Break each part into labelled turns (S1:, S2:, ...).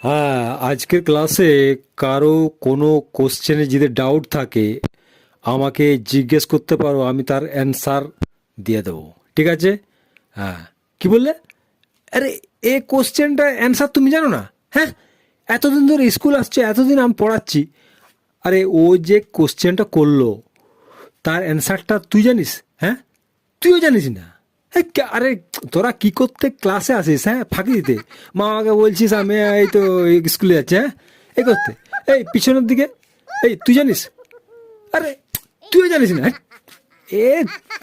S1: হ্যাঁ, আজকের ক্লাসে কারো কোনো কোশ্চেনে যদি ডাউট থাকে আমাকে জিজ্ঞেস করতে পারো, আমি তার অ্যান্সার দিয়ে দেবো। ঠিক আছে? হ্যাঁ। কি বললে? আরে, এ কোশ্চেনটা অ্যান্সার তুমি জানো না? হ্যাঁ, এতদিন ধরে স্কুল আসছে, এতদিন আমি পড়াচ্ছি। আরে, ও যে কোশ্চেনটা করলো তার অ্যান্সারটা তুই জানিস? হ্যাঁ, তুইও জানিস না? আরে, তোরা কি করতে ক্লাসে আসিস? হ্যাঁ, ফাঁকি দিতে। মা আমাকে বলছিস আমি এই তো এই স্কুলে যাচ্ছি। হ্যাঁ, এই করতে। এই পিছনের দিকে। এই তুই জানিস? আরে, তুইও জানিস না? হ্যাঁ? এ,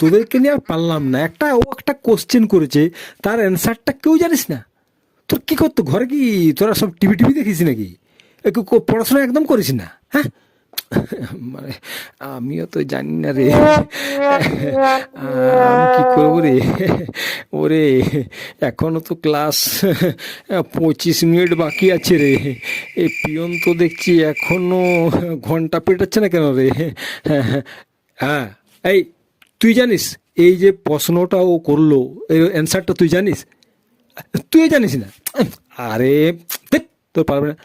S1: তোদেরকে নিয়ে আর পারলাম না। ও একটা কোশ্চেন করেছে, তার অ্যান্সারটা কেউ জানিস না? তোর কি করতো ঘরে? কি তোরা সব টিভি টিভি দেখিস নাকি? পড়াশোনা একদম করিস না? হ্যাঁ, মানে আমিও তো জানি না রে, আমি কি করবো রে। ওরে, এখনো তো ক্লাস 25 মিনিট বাকি আছে রে। এই পিয়ন তো দেখছি এখনো ঘন্টা পেটাচ্ছে না কেন রে? হ্যাঁ, এই তুই জানিস এই যে প্রশ্নটা ও করলো, এর অ্যান্সারটা তুই জানিস? তুই জানিস না? আরে, ধ্যাৎ, তোর পারবে না।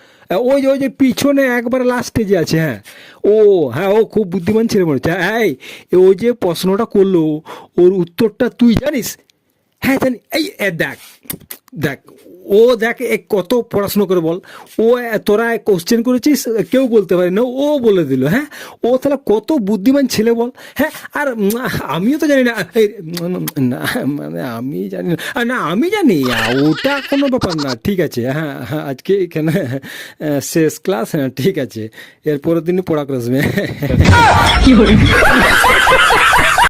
S1: ওই যে পিছনে একবার লাস্টে যে আছে। হ্যাঁ, ও, হ্যাঁ, ও খুব বুদ্ধিমান ছেলে মনে হচ্ছে। হ্যাঁ, ও যে প্রশ্নটা করলো ওর উত্তরটা তুই জানিস? হ্যাঁ, জানি। দেখ, দেখ, ও দেখ কত পড়াশুনো করে বল। তোরা কোশ্চেন করেছিস, কেউ বলতে পারে না, ও বলে দিল। হ্যাঁ, ও তাহলে কত বুদ্ধিমান ছেলে বল। হ্যাঁ, আর আমিও তো জানি না। না, মানে আমি জানি না। না, আমি জানি, ওটা কোনো ব্যাপার না। ঠিক আছে, হ্যাঁ হ্যাঁ, আজকে এখানে শেষ ক্লাস। হ্যাঁ, ঠিক আছে, এরপরের দিনই পড়া ক্লাস।